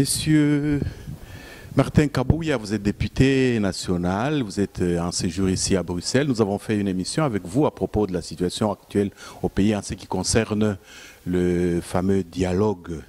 Monsieur Martin Kabouya, vous êtes député national, vous êtes en séjour ici à Bruxelles. Nous avons fait une émission avec vous à propos de la situation actuelle au pays en ce qui concerne le fameux dialogue.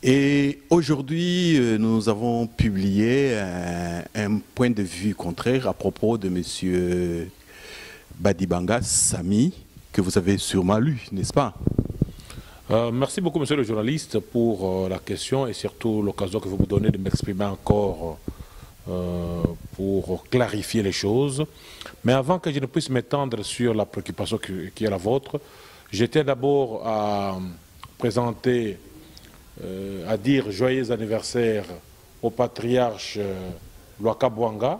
Et aujourd'hui, nous avons publié un point de vue contraire à propos de Monsieur Badibanga Sami, que vous avez sûrement lu, n'est-ce pas? Merci beaucoup, monsieur le journaliste, pour la question et surtout l'occasion que vous me donnez de m'exprimer encore pour clarifier les choses. Mais avant que je ne puisse m'étendre sur la préoccupation qui est la vôtre, j'étais d'abord à présenter, à dire joyeux anniversaire au patriarche Luaka Bwanga,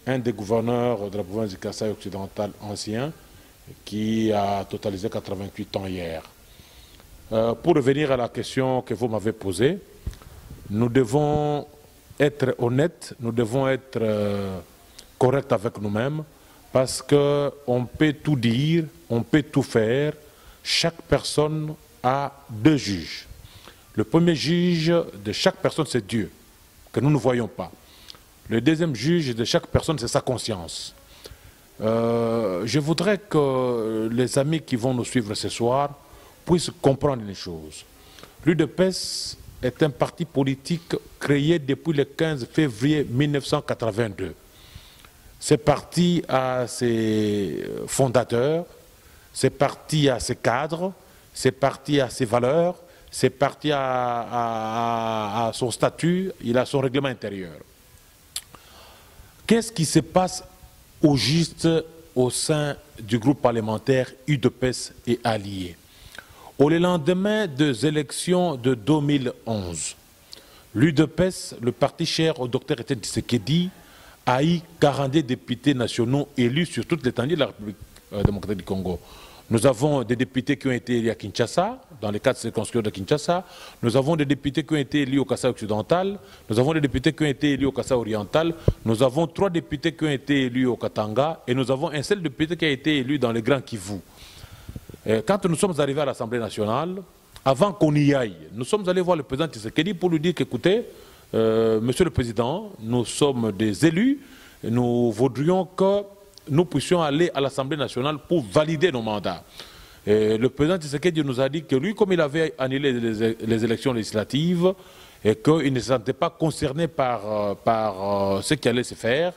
un des gouverneurs de la province du Kasaï occidental ancien, qui a totalisé 88 ans hier. Pour revenir à la question que vous m'avez posée, nous devons être honnêtes, nous devons être corrects avec nous-mêmes, parce qu'on peut tout dire, on peut tout faire. Chaque personne a deux juges. Le premier juge de chaque personne, c'est Dieu, que nous ne voyons pas. Le deuxième juge de chaque personne, c'est sa conscience. Je voudrais que les amis qui vont nous suivre ce soir puissent comprendre les choses. L'UDPS est un parti politique créé depuis le 15 février 1982. Ce parti a ses fondateurs, ce parti a ses cadres, ce parti a ses valeurs, ce parti a son statut, il a son règlement intérieur. Qu'est-ce qui se passe au juste au sein du groupe parlementaire UDPS et alliés? Au lendemain des élections de 2011, l'UDPS, le parti cher au Dr Etienne Tshisekedi, a eu 42 députés nationaux élus sur toute l'étendue de la République démocratique du Congo. Nous avons des députés qui ont été élus à Kinshasa, dans les 4 circonscriptions de Kinshasa. Nous avons des députés qui ont été élus au Kasaï occidental. Nous avons des députés qui ont été élus au Kasaï oriental. Nous avons 3 députés qui ont été élus au Katanga. Et nous avons un seul député qui a été élu dans le Grand Kivu. Quand nous sommes arrivés à l'Assemblée nationale, avant qu'on y aille, nous sommes allés voir le président Tshisekedi pour lui dire qu'écoutez, monsieur le président, nous sommes des élus, nous voudrions que nous puissions aller à l'Assemblée nationale pour valider nos mandats. Et le président Tshisekedi nous a dit que lui, comme il avait annulé les élections législatives et qu'il ne se sentait pas concerné par ce qui allait se faire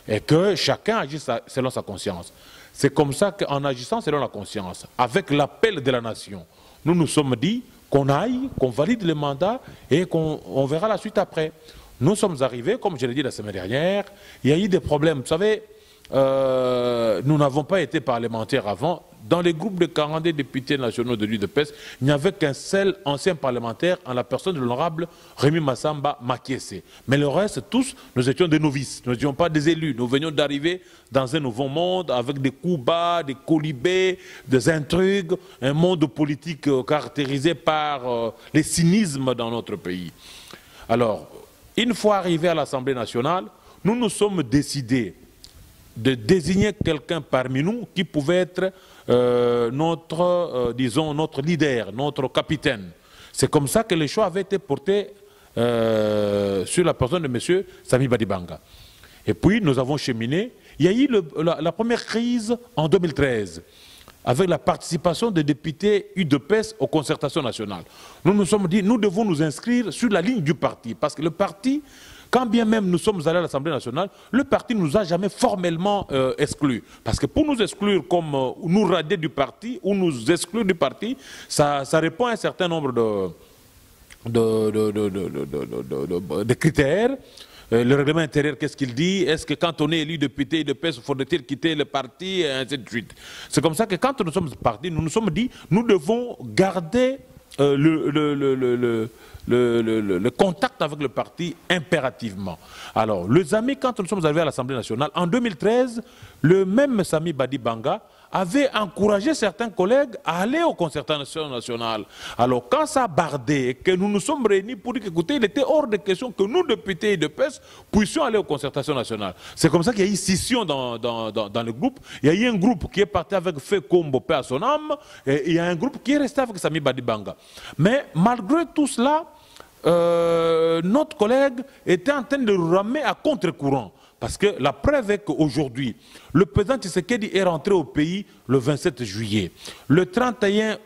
et que chacun agisse selon sa conscience. C'est comme ça qu'en agissant selon la conscience, avec l'appel de la nation, nous nous sommes dit qu'on aille, qu'on valide le mandat et qu'on verra la suite après. Nous sommes arrivés, comme je l'ai dit la semaine dernière, il y a eu des problèmes. Vous savez, nous n'avons pas été parlementaires avant. Dans les groupes de 42 députés nationaux de l'UDPS, il n'y avait qu'un seul ancien parlementaire en la personne de l'honorable Rémi Massamba Makiese. Mais le reste, tous, nous étions des novices, nous n'étions pas des élus. Nous venions d'arriver dans un nouveau monde avec des coups bas, des colibés, des intrigues, un monde politique caractérisé par les cynismes dans notre pays. Alors, une fois arrivés à l'Assemblée nationale, nous nous sommes décidés de désigner quelqu'un parmi nous qui pouvait être disons, notre leader, notre capitaine. C'est comme ça que les choix avaient été portés sur la personne de M. Sami Badibanga. Et puis, nous avons cheminé. Il y a eu la première crise en 2013, avec la participation des députés UDPS aux concertations nationales. Nous nous sommes dit, nous devons nous inscrire sur la ligne du parti, parce que le parti, quand bien même nous sommes allés à l'Assemblée nationale, le parti ne nous a jamais formellement exclus. Parce que pour nous exclure comme nous rader du parti ou nous exclure du parti, ça répond à un certain nombre de critères. Le règlement intérieur, qu'est-ce qu'il dit? Est-ce que quand on est élu député de PES, faut-il quitter le parti, et ainsi de suite. C'est comme ça que quand nous sommes partis, nous nous sommes dit, nous devons garder le contact avec le parti impérativement. Alors, les amis, quand nous sommes arrivés à l'Assemblée nationale, en 2013, le même Sami Badibanga avait encouragé certains collègues à aller aux concertations nationales. Alors, quand ça a bardé et que nous nous sommes réunis pour dire qu'écoutez, il était hors de question que nous, députés de PES, puissions aller aux concertations nationales. C'est comme ça qu'il y a eu scission dans le groupe. Il y a eu un groupe qui est parti avec Fé Kombo, paix à son âme, et il y a un groupe qui est resté avec Sami Badibanga. Mais malgré tout cela, notre collègue était en train de ramer à contre-courant. Parce que la preuve est qu'aujourd'hui, le président Tshisekedi est rentré au pays le 27 juillet. Le 31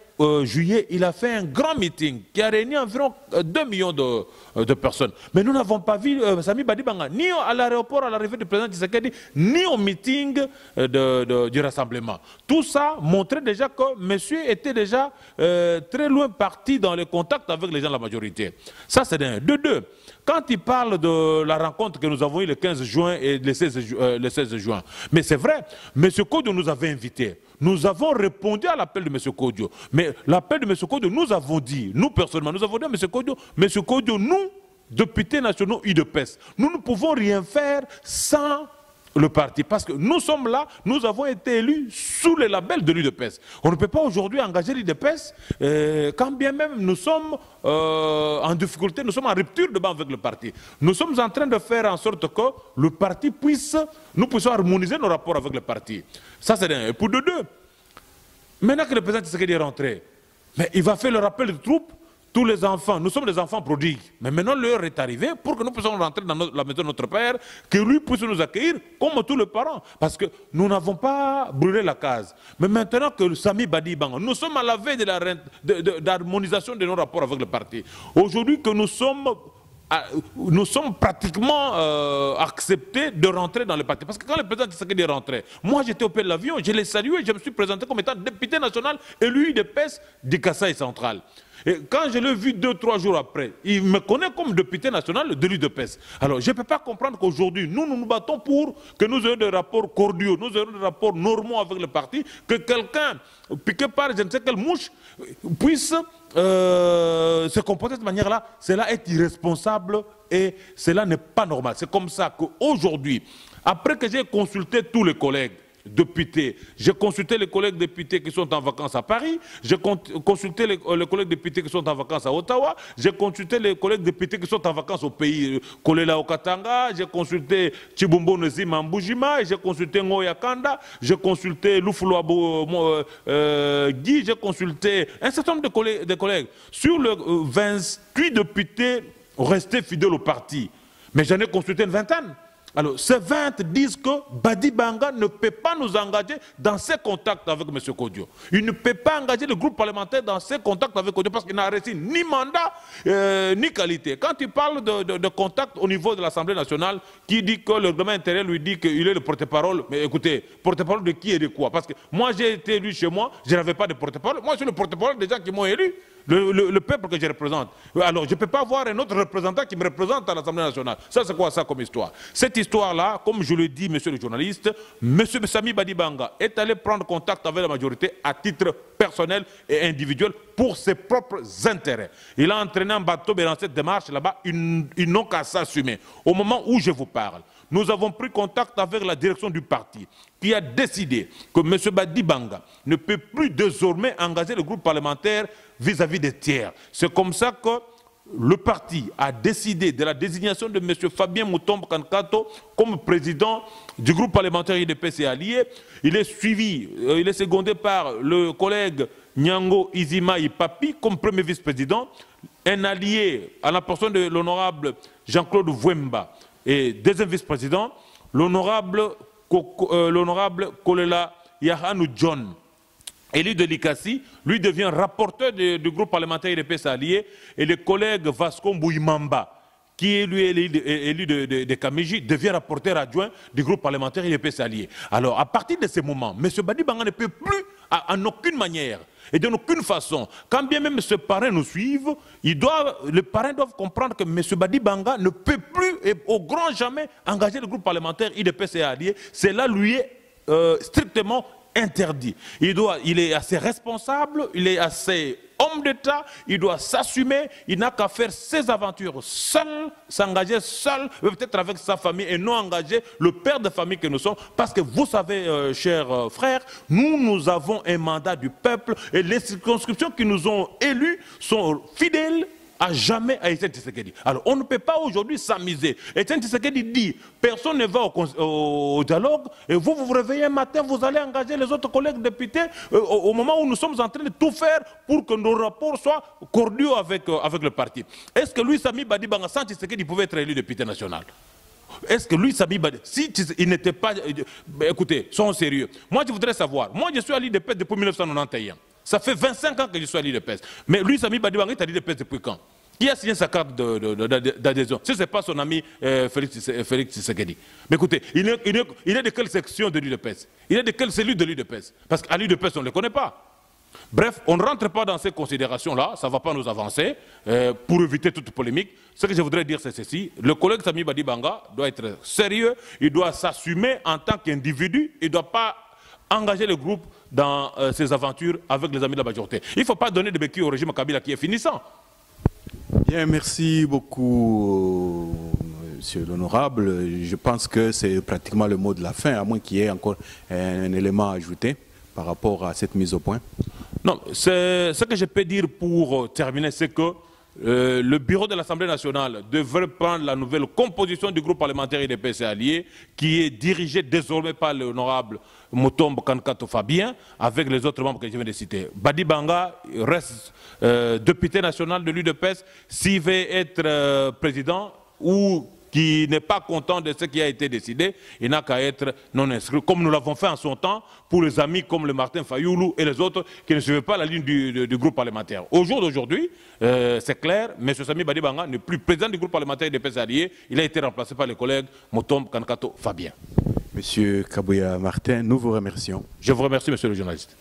juillet, il a fait un grand meeting qui a réuni environ 2 millions de personnes. Mais nous n'avons pas vu Sami Badibanga ni à l'aéroport à l'arrivée du président Tshisekedi, ni au meeting du rassemblement. Tout ça montrait déjà que monsieur était déjà très loin parti dans les contacts avec les gens de la majorité. Ça, c'est d'un. De deux, quand il parle de la rencontre que nous avons eue le 15 juin et le 16 juin, mais c'est vrai, M. Kodio nous avait invités. Nous avons répondu à l'appel de M. Kodio. Mais l'appel de M. Kodio, nous avons dit, nous personnellement, nous avons dit à M. Kodio, nous, députés nationaux UDPS, nous ne pouvons rien faire sans le parti. Parce que nous sommes là, nous avons été élus sous le label de l'UDPS. On ne peut pas aujourd'hui engager l'UDPS quand bien même nous sommes en difficulté, nous sommes en rupture de banc avec le parti. Nous sommes en train de faire en sorte que le parti puisse, nous puissions harmoniser nos rapports avec le parti. Ça c'est un. Et pour de deux, maintenant que le président Tshisekedi est rentré, mais il va faire le rappel de troupes. Tous les enfants, nous sommes des enfants prodigues. Mais maintenant l'heure est arrivée pour que nous puissions rentrer dans la maison de notre père, que lui puisse nous accueillir comme tous les parents. Parce que nous n'avons pas brûlé la case. Mais maintenant que Sami Badibanga, nous sommes à la veille de l'harmonisation de nos rapports avec le parti. Aujourd'hui que nous sommes pratiquement acceptés de rentrer dans le parti. Parce que quand le président Tshisekedi est rentré, moi j'étais au pied de l'avion, je l'ai salué, je me suis présenté comme étant député national élu de PES du Kasaï central. Et quand je l'ai vu 2-3 jours après, il me connaît comme député national de l'UDPS. Alors je ne peux pas comprendre qu'aujourd'hui, nous nous battons pour que nous ayons des rapports cordiaux, nous ayons des rapports normaux avec le parti, que quelqu'un, piqué par je ne sais quelle mouche, puisse se comporter de cette manière-là. Cela est irresponsable et cela n'est pas normal. C'est comme ça qu'aujourd'hui, après que j'ai consulté tous les collègues, députés. J'ai consulté les collègues députés qui sont en vacances à Paris, j'ai consulté les collègues députés qui sont en vacances à Ottawa, j'ai consulté les collègues députés qui sont en vacances au pays Kolela au Katanga, j'ai consulté Chibumbo Nezima en Mbujima, j'ai consulté Ngoya Kanda, j'ai consulté Lufulu Guy, j'ai consulté un certain nombre de collègues. Sur les 28 députés restés fidèles au parti, mais j'en ai consulté une vingtaine. Alors, ces 20 disent que Badibanga ne peut pas nous engager dans ses contacts avec M. Kodio. Il ne peut pas engager le groupe parlementaire dans ses contacts avec Kodio parce qu'il n'a reçu ni mandat ni qualité. Quand il parle de contacts au niveau de l'Assemblée nationale, qui dit que le règlement intérieur lui dit qu'il est le porte-parole, mais écoutez, porte-parole de qui et de quoi? Parce que moi j'ai été élu chez moi, je n'avais pas de porte-parole. Moi je suis le porte-parole des gens qui m'ont élu. Le peuple que je représente. Alors, je ne peux pas avoir un autre représentant qui me représente à l'Assemblée nationale. Ça, c'est quoi ça comme histoire? Cette histoire-là, comme je le dis, monsieur le journaliste, monsieur Sami Badibanga est allé prendre contact avec la majorité à titre personnel et individuel pour ses propres intérêts. Il a entraîné un bateau, mais dans cette démarche là-bas, ils n'ont qu'à s'assumer. Au moment où je vous parle, nous avons pris contact avec la direction du parti qui a décidé que M. Badibanga ne peut plus désormais engager le groupe parlementaire vis-à-vis des tiers. C'est comme ça que le parti a décidé de la désignation de M. Fabien Moutombo Kankato comme président du groupe parlementaire IDPS et alliés. Il est suivi, il est secondé par le collègue Nyango Izima Ipapi comme premier vice-président, un allié à la personne de l'honorable Jean-Claude Vouemba et deuxième vice-président, l'honorable Kolela Yahanou John. Élu de l'ICASI, lui devient rapporteur du groupe parlementaire IDPS allié, et le collègue Vasco Mbouyimamba, qui est lui élu de Kamiji, devient rapporteur adjoint du groupe parlementaire IDPS allié. Alors, à partir de ce moment, M. Badibanga ne peut plus, en aucune manière, et d'une aucune façon, quand bien même ce parrain nous suive, les parrains doivent comprendre que M. Badibanga ne peut plus, et au grand jamais, engager le groupe parlementaire IDPS et allié. Cela lui est strictement interdit. Il est assez responsable, il est assez homme d'État, il doit s'assumer, il n'a qu'à faire ses aventures seul, s'engager seul, peut-être avec sa famille et non engager le père de famille que nous sommes. Parce que vous savez, chers frères, nous avons un mandat du peuple et les circonscriptions qui nous ont élus sont fidèles à jamais à Etienne Tshisekedi. Alors, on ne peut pas aujourd'hui s'amuser. Etienne Tshisekedi dit, personne ne va au dialogue, et vous vous réveillez un matin, vous allez engager les autres collègues députés au moment où nous sommes en train de tout faire pour que nos rapports soient cordiaux avec le parti. Est-ce que lui, Sami Badibanga, sans Tshisekedi, pouvait être élu député national? Est-ce que lui, Sami Badibanga, si il n'était pas... écoutez, soyons sérieux. Moi, je voudrais savoir, moi, je suis à l'IDPS depuis 1991. Ça fait 25 ans que je suis à l'IDPS. Mais lui, Sami Badibanga, est à l'IDPS depuis quand? Qui a signé sa carte d'adhésion? Si ce n'est pas son ami Félix Tshisekedi. Mais écoutez, il est de quelle section de l'UDPS? Il est de quelle cellule de l'UDPS? Parce qu'à l'UDPS, on ne le connaît pas. Bref, on ne rentre pas dans ces considérations-là, ça ne va pas nous avancer. Pour éviter toute polémique, ce que je voudrais dire, c'est ceci. Le collègue Sami Badibanga doit être sérieux, il doit s'assumer en tant qu'individu, il ne doit pas engager le groupe dans ses aventures avec les amis de la majorité. Il ne faut pas donner de béquilles au régime Kabila qui est finissant. Bien, merci beaucoup, monsieur l'honorable. Je pense que c'est pratiquement le mot de la fin, à moins qu'il y ait encore un élément à ajouter par rapport à cette mise au point. Non, ce que je peux dire pour terminer, c'est que le bureau de l'Assemblée nationale devrait prendre la nouvelle composition du groupe parlementaire IDPS allié, qui est dirigé désormais par l'honorable Motombo Kankato Fabien, avec les autres membres que je viens de citer. Badibanga reste député national de l'UDPS. S'il veut être président ou qui n'est pas content de ce qui a été décidé, il n'a qu'à être non inscrit, comme nous l'avons fait en son temps pour les amis comme le Martin Fayoulou et les autres qui ne suivaient pas la ligne du groupe parlementaire. Au jour d'aujourd'hui, c'est clair, M. Sami Badibanga n'est plus président du groupe parlementaire des PS alliés, il a été remplacé par le collègue Motombo Kankato Fabien. Monsieur Kabouya Martin, nous vous remercions. Je vous remercie, monsieur le journaliste.